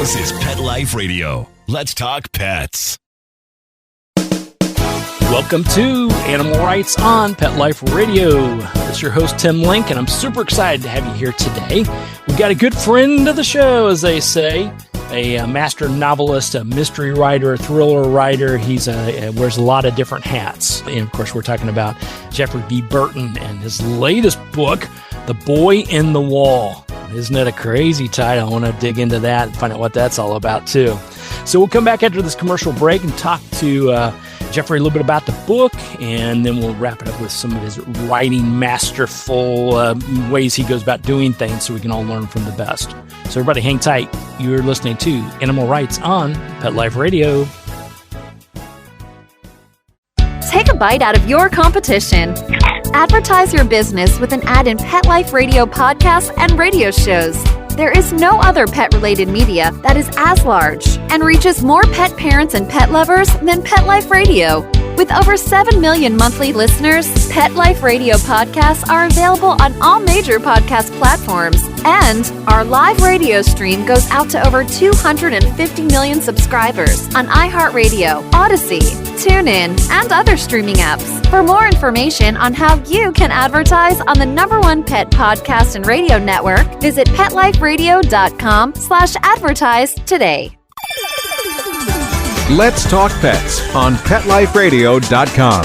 This is Pet Life Radio. Let's talk pets. Welcome to Animal Rights on Pet Life Radio. It's your host, Tim Link, and I'm super excited to have you here today. We've got a good friend of the show, as they say, a master novelist, a mystery writer, a thriller writer. He's wears a lot of different hats. And, of course, we're talking about Jeffrey B. Burton and his latest book, The Boy in the Wall. Isn't it a crazy title? I want to dig into that and find out what that's all about, too. So we'll come back after this commercial break and talk to Jeffrey a little bit about the book, and then we'll wrap it up with some of his writing masterful ways he goes about doing things so we can all learn from the best. So everybody hang tight. You're listening to Animal Rights on Pet Life Radio. Take a bite out of your competition. Advertise your business with an ad in Pet Life Radio podcasts and radio shows. There is no other pet-related media that is as large and reaches more pet parents and pet lovers than Pet Life Radio. With over 7 million monthly listeners, Pet Life Radio podcasts are available on all major podcast platforms. And our live radio stream goes out to over 250 million subscribers on iHeartRadio, Odyssey, TuneIn, and other streaming apps. For more information on how you can advertise on the #1 pet podcast and radio network, visit PetLifeRadio.com/advertise today. Let's Talk Pets on PetLifeRadio.com.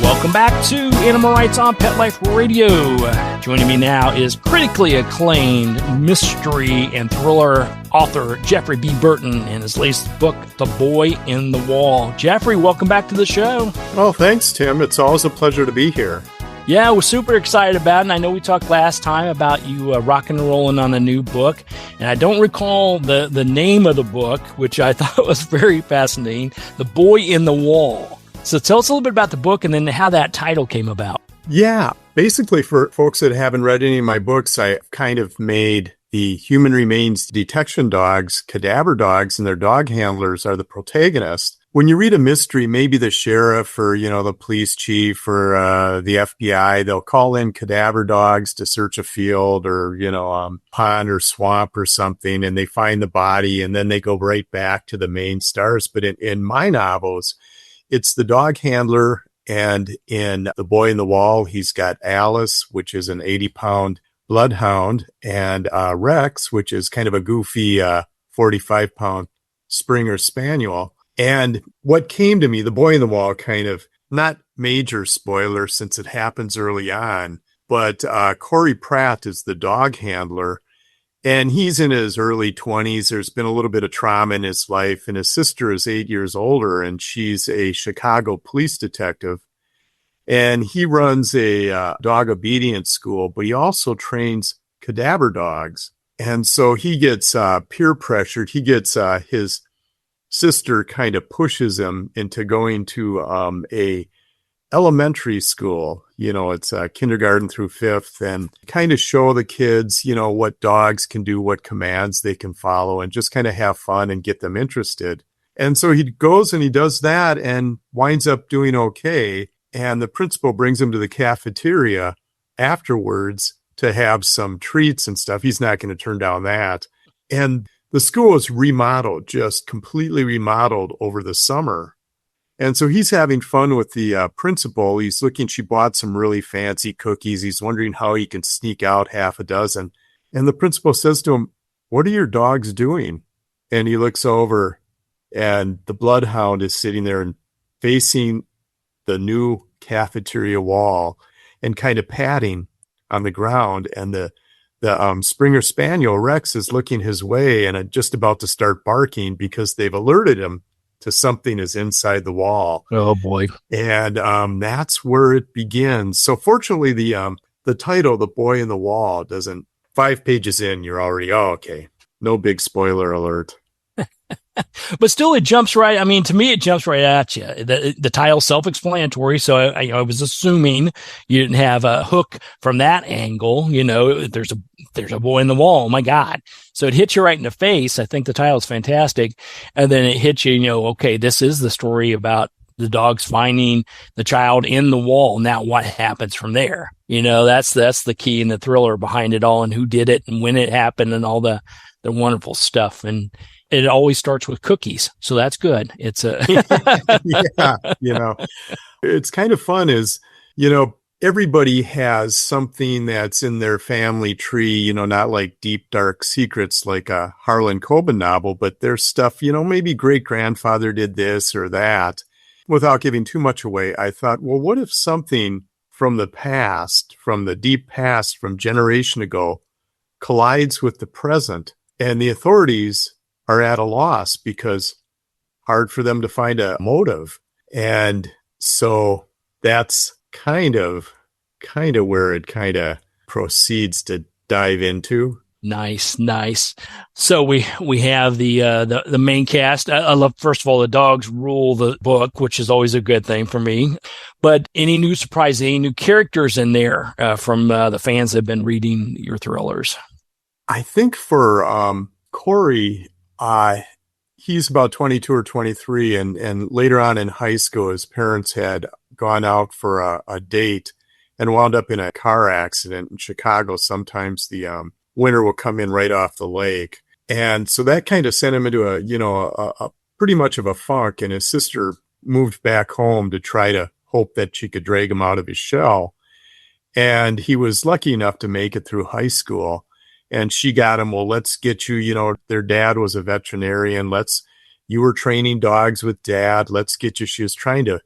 Welcome back to Animal Rights on Pet Life Radio. Joining me now is critically acclaimed mystery and thriller author Jeffrey B. Burton and his latest book, The Boy in the Wall. Jeffrey, welcome back to the show. Oh, thanks, Tim. It's always a pleasure to be here. Yeah, we're super excited about it, and I know we talked last time about you rocking and rolling on a new book, and I don't recall the name of the book, which I thought was very fascinating, The Boy in the Wall. So tell us a little bit about the book and then how that title came about. Yeah, basically for folks that haven't read any of my books, I kind of made the human remains detection dogs, cadaver dogs, and their dog handlers are the protagonists. When you read a mystery, maybe the sheriff or, the police chief or the FBI, they'll call in cadaver dogs to search a field or, pond or swamp or something, and they find the body, and then they go right back to the main stars. But in my novels, it's the dog handler, and in The Boy in the Wall, he's got Alice, which is an 80-pound bloodhound, and Rex, which is kind of a goofy 45-pound Springer Spaniel. And what came to me, The Boy in the Wall, kind of not major spoiler since it happens early on, but Corey Pratt is the dog handler, and he's in his early 20s. There's been a little bit of trauma in his life, and his sister is 8 years older, and she's a Chicago police detective. And he runs a dog obedience school, but he also trains cadaver dogs. And so he gets peer pressured. He gets his sister kind of pushes him into going to a elementary school. It's kindergarten through 5th, and kind of show the kids, what dogs can do, what commands they can follow, and just kind of have fun and get them interested. And so he goes and he does that and winds up doing okay. And the principal brings him to the cafeteria afterwards to have some treats and stuff. He's not going to turn down that. And the school is remodeled, just completely remodeled over the summer. And so he's having fun with the principal. He's looking, she bought some really fancy cookies. He's wondering how he can sneak out half a dozen. And the principal says to him, "What are your dogs doing?" And he looks over, and the bloodhound is sitting there and facing the new cafeteria wall and kind of patting on the ground. And the Springer Spaniel, Rex, is looking his way and just about to start barking because they've alerted him to something is inside the wall. Oh, boy. And that's where it begins. So fortunately, the title, The Boy in the Wall, doesn't, 5 pages in, you're already, okay, no big spoiler alert. But still, it jumps right. I mean, to me, it jumps right at you. The title's self-explanatory, so I was assuming you didn't have a hook from that angle. There's a boy in the wall. Oh my God! So it hits you right in the face. I think the title's fantastic, and then it hits you. Okay, this is the story about the dogs finding the child in the wall. Now, what happens from there? That's the key and the thriller behind it all, and who did it and when it happened and all the wonderful stuff. And it always starts with cookies, so that's good. It's a yeah, it's kind of fun is, everybody has something that's in their family tree, not like deep, dark secrets like a Harlan Coben novel, but there's stuff, maybe great grandfather did this or that. Without giving too much away, I thought, well, what if something from the past, from the deep past, from generation ago, collides with the present, and the authorities are at a loss because hard for them to find a motive. And so that's kind of where it kind of proceeds to dive into. Nice. So we have the main cast. I love, first of all, the dogs rule the book, which is always a good thing for me. But any new surprises, any new characters in there from the fans that have been reading your thrillers? I think for Corey, he's about 22 or 23, and later on in high school, his parents had gone out for a date and wound up in a car accident in Chicago. Sometimes the winter will come in right off the lake. And so that kind of sent him into a pretty much of a funk. And his sister moved back home to try to hope that she could drag him out of his shell. And he was lucky enough to make it through high school. And she got him, well, let's get you, their dad was a veterinarian. You were training dogs with dad. Let's get you. She was trying to,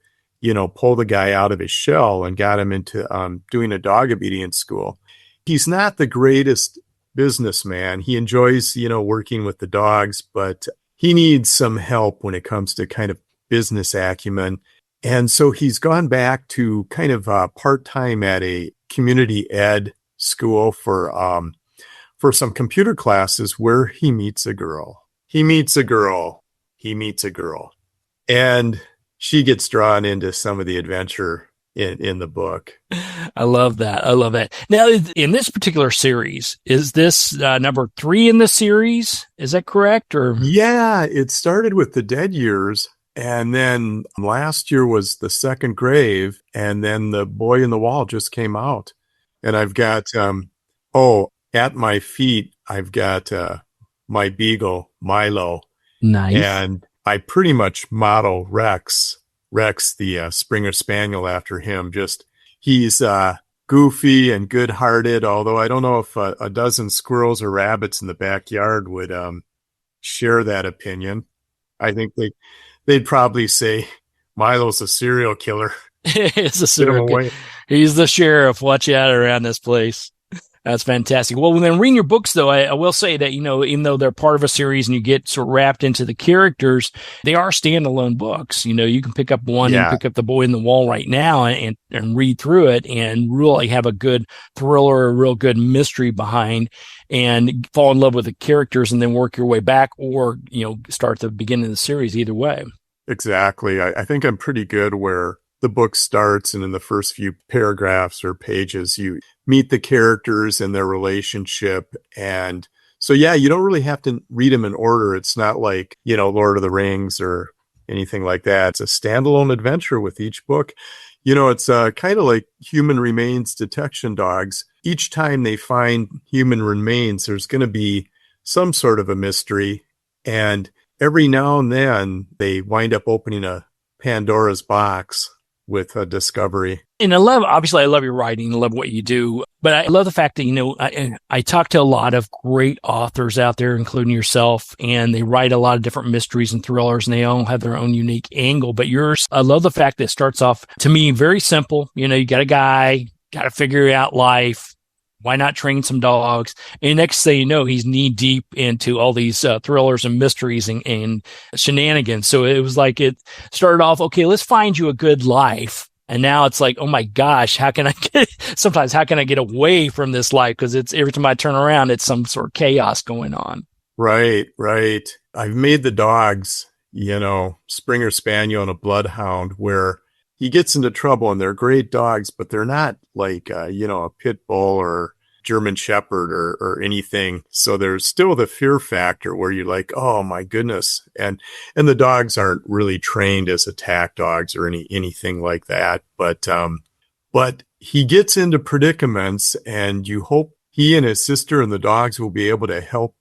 pull the guy out of his shell and got him into doing a dog obedience school. He's not the greatest businessman. He enjoys, working with the dogs, but he needs some help when it comes to kind of business acumen. And so he's gone back to kind of part-time at a community ed school for some computer classes where he meets a girl. And she gets drawn into some of the adventure in the book. I love that. Now, in this particular series, is this number 3 in the series? Is that correct? Or yeah, it started with the Dead Years, and then last year was The Second Grave, and then The Boy in the Wall just came out. And I've got at my feet, I've got my beagle Milo. Nice. And I pretty much model Rex, the Springer Spaniel, after him. He's goofy and good-hearted, although I don't know if a dozen squirrels or rabbits in the backyard would share that opinion. I think they'd probably say Milo's a serial killer. It's a serial killer. He's the sheriff. Watch out around this place. That's fantastic. Well, when reading your books, though, I will say that, even though they're part of a series and you get sort of wrapped into the characters, they are standalone books. You can pick up one and pick up The Boy in the Wall right now and read through it and really have a good thriller, a real good mystery behind, and fall in love with the characters and then work your way back, or, start at the beginning of the series. Either way. Exactly. I think I'm pretty good where the book starts, and in the first few paragraphs or pages, you meet the characters and their relationship. And so, you don't really have to read them in order. It's not like, Lord of the Rings or anything like that. It's a standalone adventure with each book. It's kind of like human remains detection dogs. Each time they find human remains, there's going to be some sort of a mystery. And every now and then they wind up opening a Pandora's box with a discovery. And I love your writing. I love what you do. But I love the fact that, I talk to a lot of great authors out there, including yourself, and they write a lot of different mysteries and thrillers, and they all have their own unique angle. But yours, I love the fact that it starts off, to me, very simple. You got a guy, got to figure out life. Why not train some dogs? And next thing you know, he's knee deep into all these thrillers and mysteries and shenanigans. So it was like it started off, okay, let's find you a good life. And now it's like, oh my gosh, how can I get away from this life? Because it's every time I turn around, it's some sort of chaos going on. Right. I've made the dogs, Springer Spaniel and a Bloodhound, where he gets into trouble, and they're great dogs, but they're not like, a pit bull or German Shepherd or anything. So there's still the fear factor where you're like, oh my goodness. And the dogs aren't really trained as attack dogs or anything like that. But he gets into predicaments, and you hope he and his sister and the dogs will be able to help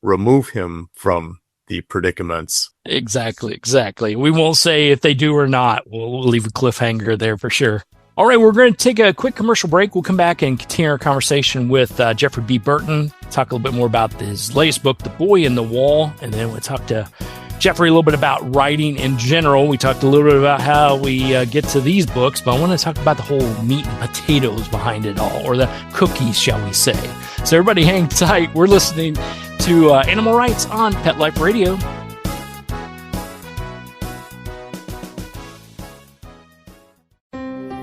remove him from the predicaments. Exactly. We won't say if they do or not. We'll leave a cliffhanger there for sure. All right, we're going to take a quick commercial break. We'll come back and continue our conversation with Jeffrey B. Burton, talk a little bit more about his latest book, The Boy in the Wall, and then we'll talk to Jeffrey a little bit about writing in general. We talked a little bit about how we get to these books, but I want to talk about the whole meat and potatoes behind it all, or the cookies, shall we say. So everybody hang tight. We're listening to Animal Rights on Pet Life Radio.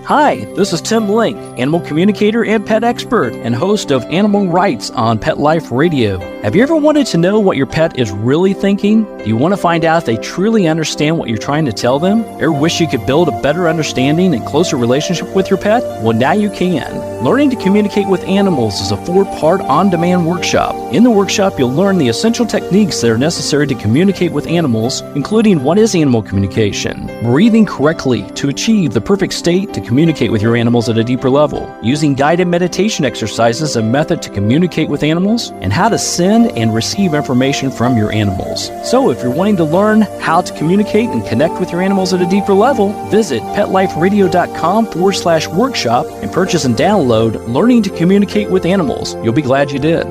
Hi, this is Tim Link, animal communicator and pet expert and host of Animal Rights on Pet Life Radio. Have you ever wanted to know what your pet is really thinking? Do you want to find out if they truly understand what you're trying to tell them? Ever wish you could build a better understanding and closer relationship with your pet? Well, now you can. Learning to Communicate with Animals is a 4-part on-demand workshop. In the workshop, you'll learn the essential techniques that are necessary to communicate with animals, including what is animal communication, breathing correctly to achieve the perfect state to communicate with your animals at a deeper level, using guided meditation exercises, a method to communicate with animals, and how to send and receive information from your animals. So if you're wanting to learn how to communicate and connect with your animals at a deeper level, visit petliferadio.com/workshop and purchase and download Learning to Communicate with Animals. You'll be glad you did.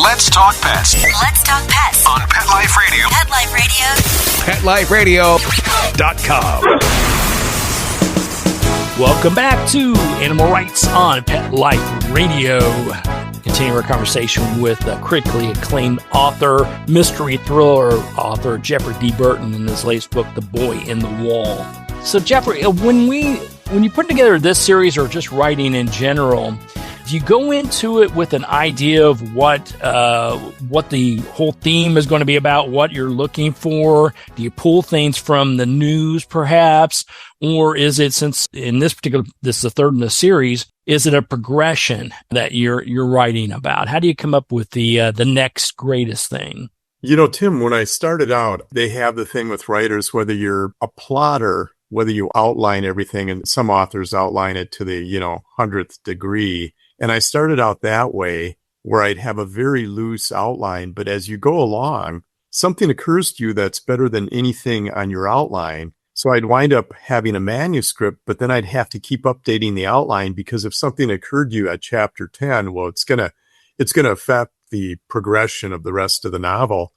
Let's talk pets. Let's talk pets On Pet Life Radio. Pet Life Radio. PetLifeRadio.com. Welcome back to Animal Rights on Pet Life Radio. Continue our conversation with critically acclaimed author, mystery thriller author Jeffrey D. Burton in his latest book, The Boy in the Wall. So Jeffrey, when you put together this series or just writing in general, do you go into it with an idea of what the whole theme is going to be about, what you're looking for? Do you pull things from the news perhaps? Or is it, since in this is the third in the series, is it a progression that you're writing about? How do you come up with the next greatest thing? You know, Tim, when I started out, they have the thing with writers, whether you're a plotter, whether you outline everything, and some authors outline it to the, 100th degree. And I started out that way, where I'd have a very loose outline, but as you go along, something occurs to you that's better than anything on your outline. So I'd wind up having a manuscript, but then I'd have to keep updating the outline, because if something occurred to you at chapter 10, well, it's going to affect the progression of the rest of the novel.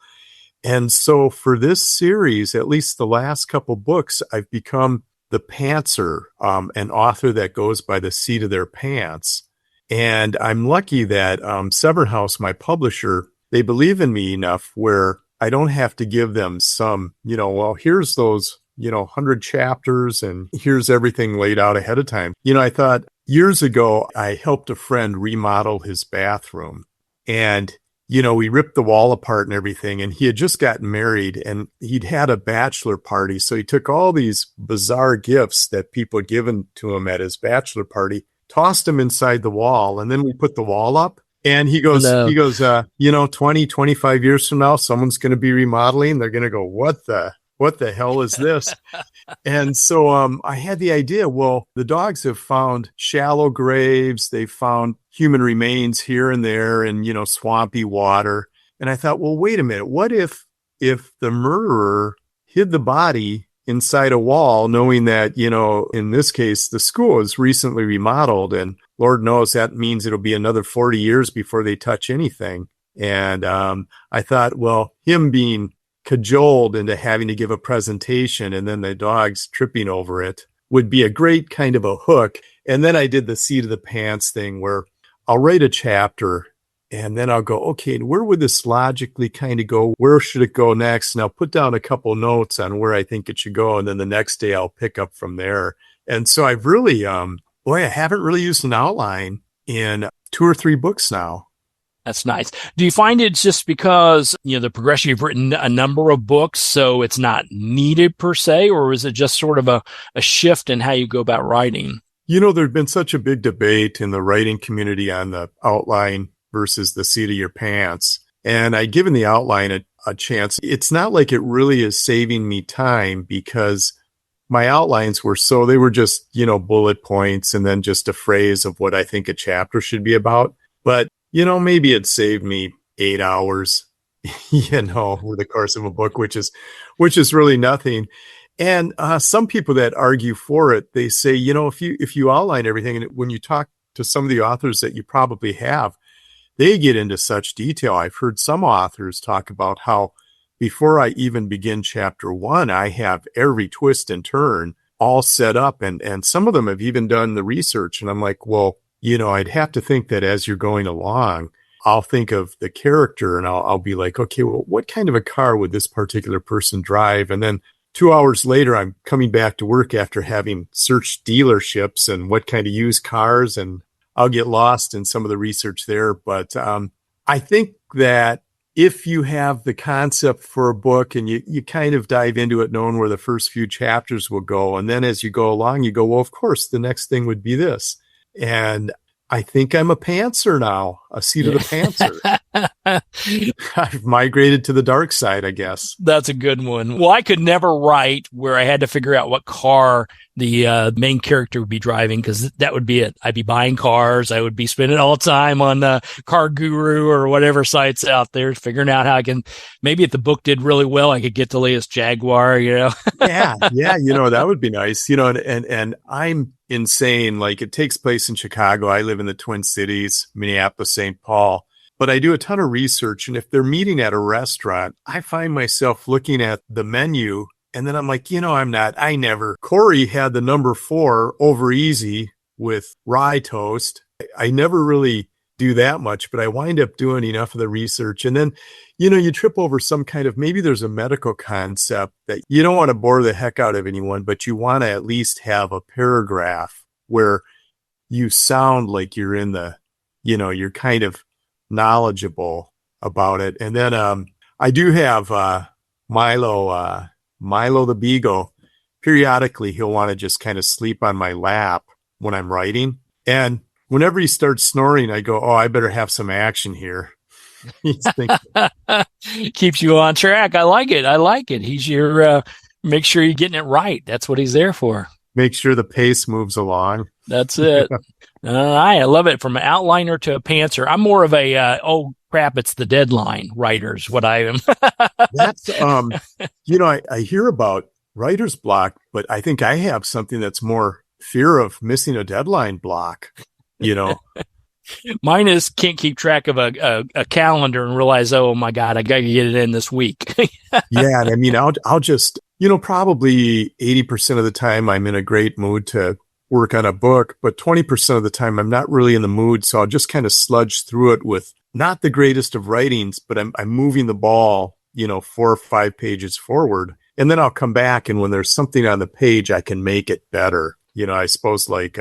And so for this series, at least the last couple books, I've become the pantser, an author that goes by the seat of their pants. And I'm lucky that Severn House, my publisher, they believe in me enough where I don't have to give them some, well, here's those, 100 chapters and here's everything laid out ahead of time. I thought years ago, I helped a friend remodel his bathroom, and we ripped the wall apart and everything, and he had just gotten married and he'd had a bachelor party. So he took all these bizarre gifts that people had given to him at his bachelor party, tossed them inside the wall, and then we put the wall up. And he goes, 20, 25 years from now, someone's going to be remodeling. They're going to go, what the hell is this? And so I had the idea, well, the dogs have found shallow graves. They've found human remains here and there and, swampy water. And I thought, well, wait a minute. What if the murderer hid the body inside a wall, knowing that, in this case, the school is recently remodeled, and Lord knows that means it'll be another 40 years before they touch anything. And I thought, well, him being cajoled into having to give a presentation and then the dogs tripping over it would be a great kind of a hook. And then I did the seat of the pants thing, where I'll write a chapter and then I'll go, okay, where would this logically kind of go? Where should it go next? And I'll put down a couple notes on where I think it should go. And then the next day I'll pick up from there. And so I've really, I haven't really used an outline in 2 or 3 books now. That's nice. Do you find it's just because, the progression, you've written a number of books, so it's not needed per se, or is it just sort of a shift in how you go about writing? There's been such a big debate in the writing community on the outline versus the seat of your pants. And I'd given the outline a chance. It's not like it really is saving me time, because my outlines were they were just, bullet points and then just a phrase of what I think a chapter should be about. But, maybe it saved me 8 hours, over the course of a book, which is really nothing. And some people that argue for it, they say, if you outline everything, and when you talk to some of the authors that you probably have, they get into such detail. I've heard some authors talk about how before I even begin chapter 1, I have every twist and turn all set up. And some of them have even done the research. And I'm like, well, I'd have to think that as you're going along, I'll think of the character and I'll be like, okay, well, what kind of a car would this particular person drive? And then 2 hours later, I'm coming back to work after having searched dealerships and what kind of used cars, and I'll get lost in some of the research there. But I think that if you have the concept for a book and you kind of dive into it knowing where the first few chapters will go, and then as you go along, you go, well, of course, the next thing would be this. And I think I'm a pantser now, a seat of the pantser. I've migrated to the dark side, I guess. That's a good one. Well, I could never write where I had to figure out what car the main character would be driving, because that would be it. I'd be buying cars. I would be spending all the time on Car Guru or whatever sites out there, figuring out how I can, maybe if the book did really well, I could get the latest Jaguar, Yeah, that would be nice. And I'm insane. Like, it takes place in Chicago. I live in the Twin Cities, Minneapolis, St. Paul. But I do a ton of research. And if they're meeting at a restaurant, I find myself looking at the menu. And then I'm like, Corey had the number 4 over easy with rye toast. I never really do that much, but I wind up doing enough of the research. And then, you trip over some kind of, maybe there's a medical concept that you don't want to bore the heck out of anyone, but you want to at least have a paragraph where you sound like you're in the, you're kind of knowledgeable about it. And then I do have Milo the Beagle. Periodically, he'll want to just kind of sleep on my lap when I'm writing. And whenever he starts snoring, I go, oh, I better have some action here. He's thinking. Keeps you on track. I like it. He's your, make sure you're getting it right. That's what he's there for. Make sure the pace moves along. That's it. I love it. From an outliner to a pantser. I'm more of a, oh crap, it's the deadline writers, what I am. That's, I hear about writer's block, but I think I have something that's more fear of missing a deadline block, Mine is can't keep track of a calendar and realize, oh my God, I got to get it in this week. Yeah. And I mean, I'll just, probably 80% of the time I'm in a great mood to work on a book, but 20% of the time I'm not really in the mood. So I'll just kind of sludge through it with not the greatest of writings, but I'm moving the ball, 4 or 5 pages forward. And then I'll come back, and when there's something on the page, I can make it better. I suppose like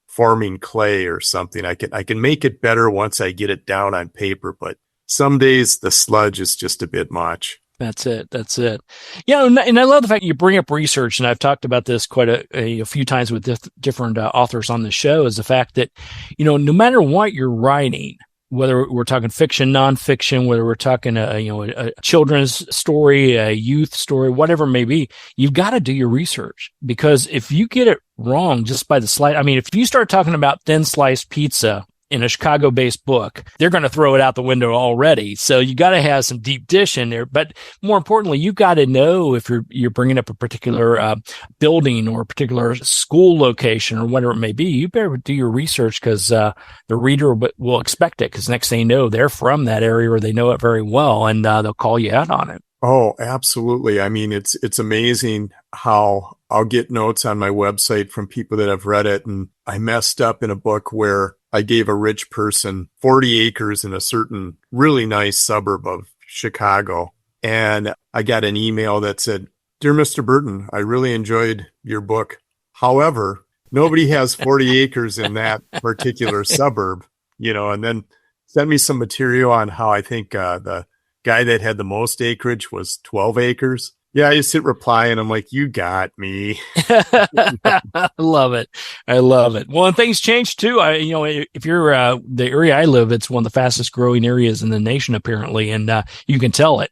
forming clay or something. I can make it better once I get it down on paper, but some days the sludge is just a bit much. That's it. And I love the fact you bring up research, and I've talked about this quite a few times with different authors on the show, is the fact that, no matter what you're writing, whether we're talking fiction, nonfiction, whether we're talking a children's story, a youth story, whatever it may be, you've got to do your research, because if you get it wrong just by the slight, if you start talking about thin sliced pizza in a Chicago-based book, they're going to throw it out the window already. So you got to have some deep dish in there. But more importantly, you got to know if you're bringing up a particular building or a particular school location or whatever it may be. You better do your research, because the reader will expect it. Because next thing you know, they're from that area or they know it very well, and they'll call you out on it. Oh, absolutely. It's amazing how I'll get notes on my website from people that have read it. And I messed up in a book where I gave a rich person 40 acres in a certain really nice suburb of Chicago. And I got an email that said, "Dear Mr. Burton, I really enjoyed your book. However, nobody has 40 acres in that particular suburb," and then sent me some material on how I think the guy that had the most acreage was 12 acres. Yeah, I just hit reply and I'm like, you got me. I love it. I love it. Well, and things change too. If you're the area I live, it's one of the fastest growing areas in the nation, apparently. And you can tell it.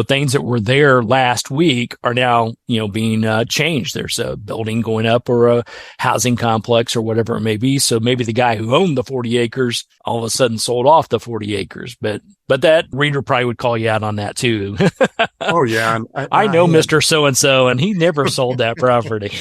Things that were there last week are now, being changed. There's a building going up or a housing complex or whatever it may be. So maybe the guy who owned the 40 acres all of a sudden sold off the 40 acres. But that reader probably would call you out on that too. Oh, yeah. I know Mr. So-and-so, and he never sold that property.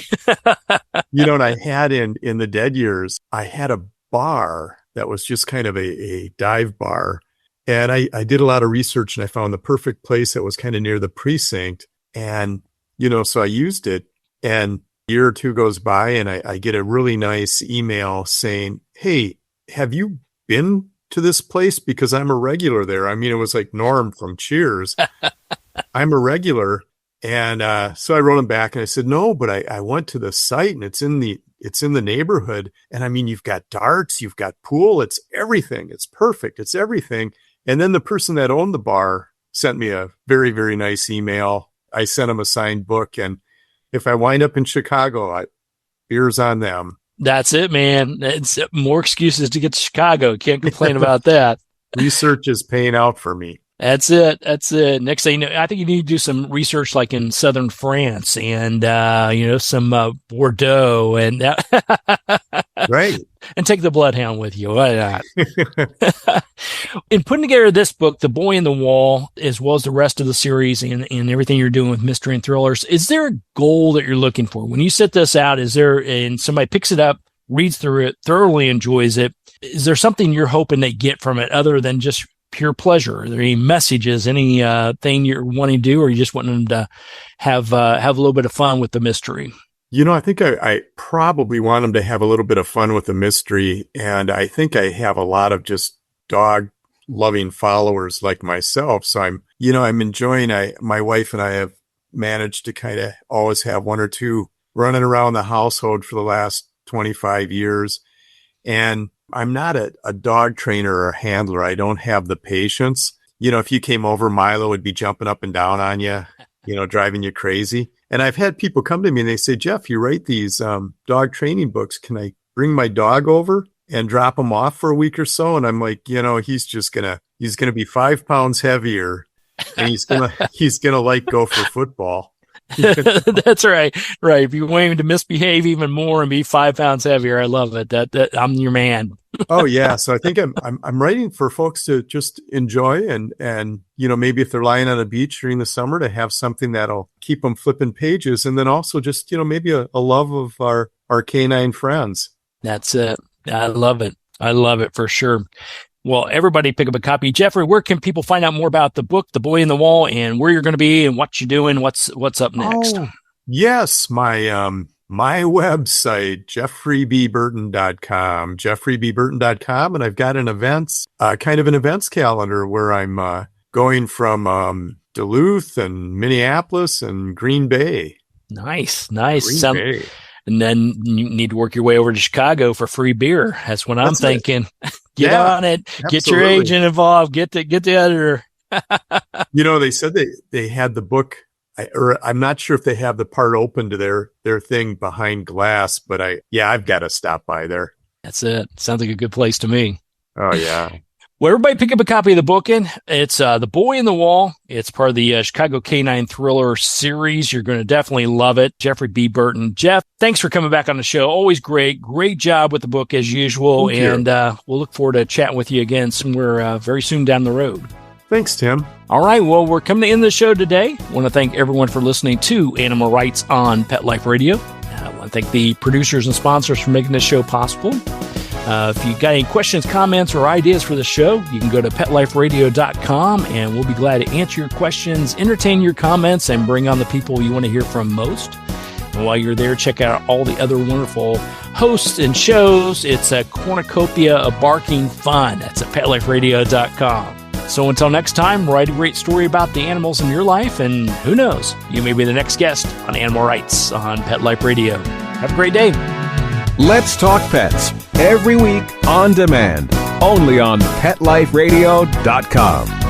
And I had in the dead years, I had a bar that was just kind of a dive bar. And I did a lot of research and I found the perfect place that was kind of near the precinct. And, so I used it, and a year or two goes by and I get a really nice email saying, hey, have you been to this place? Because I'm a regular there. I mean, it was like Norm from Cheers. I'm a regular. And so I wrote him back and I said, no, but I went to the site and it's in the neighborhood. And I mean, you've got darts, you've got pool, it's everything. It's perfect. It's everything. And then the person that owned the bar sent me a very, very nice email. I sent him a signed book. And if I wind up in Chicago, beer's on them. That's it, man. It's more excuses to get to Chicago. Can't complain about that. Research is paying out for me. That's it. Next thing you know, I think you need to do some research like in southern France and, some Bordeaux and right. And take the bloodhound with you. Why not? In putting together this book, The Boy in the Wall, as well as the rest of the series and everything you're doing with mystery and thrillers, is there a goal that you're looking for? When you set this out, and somebody picks it up, reads through it, thoroughly enjoys it, is there something you're hoping they get from it other than just pure pleasure? Are there any messages, any thing you're wanting to do, or you just want them to have a little bit of fun with the mystery? I think I probably want them to have a little bit of fun with the mystery. And I think I have a lot of just dog loving followers like myself. So I'm enjoying, my wife and I have managed to kind of always have one or two running around the household for the last 25 years. And I'm not a dog trainer or handler. I don't have the patience. If you came over, Milo would be jumping up and down on you, driving you crazy. And I've had people come to me and they say, Jeff, you write these dog training books. Can I bring my dog over and drop him off for a week or so? And I'm like, he's going to be 5 pounds heavier and he's going to like go for football. That's right. Right. If you want him to misbehave even more and be 5 pounds heavier, I love it. That I'm your man. Oh yeah. So I think I'm writing for folks to just enjoy and maybe if they're lying on a beach during the summer, to have something that'll keep them flipping pages. And then also just, maybe a love of our canine friends. That's it. I love it. I love it for sure. Well, everybody pick up a copy. Jeffrey, where can people find out more about the book, The Boy in the Wall, and where you're going to be and what you're doing? What's up next? Oh, yes. My website, jeffreybburton.com, jeffreybburton.com. And I've got an events calendar where I'm going from Duluth and Minneapolis and Green Bay. Nice. Green Bay. And then you need to work your way over to Chicago for free beer. That's what I'm thinking. Get on it. Absolutely. Get your agent involved. Get the editor. They said they had the book. I'm not sure if they have the part open to their thing behind glass, but I've got to stop by there. That's it. Sounds like a good place to me. Oh yeah. Well, everybody pick up a copy of the book. It's The Boy in the Wall. It's part of the Chicago Canine Thriller series. You're going to definitely love it. Jeffrey B. Burton. Jeff, thanks for coming back on the show. Always great. Great job with the book as usual. Thank you. And we'll look forward to chatting with you again somewhere very soon down the road. Thanks, Tim. All right. Well, we're coming to the end of the show today. I want to thank everyone for listening to Animal Rights on Pet Life Radio. I want to thank the producers and sponsors for making this show possible. If you've got any questions, comments, or ideas for the show, you can go to PetLifeRadio.com, and we'll be glad to answer your questions, entertain your comments, and bring on the people you want to hear from most. And while you're there, check out all the other wonderful hosts and shows. It's a cornucopia of barking fun. That's at PetLifeRadio.com. So until next time, write a great story about the animals in your life, and who knows, you may be the next guest on Animal Rights on Pet Life Radio. Have a great day. Let's Talk Pets, every week on demand, only on PetLifeRadio.com.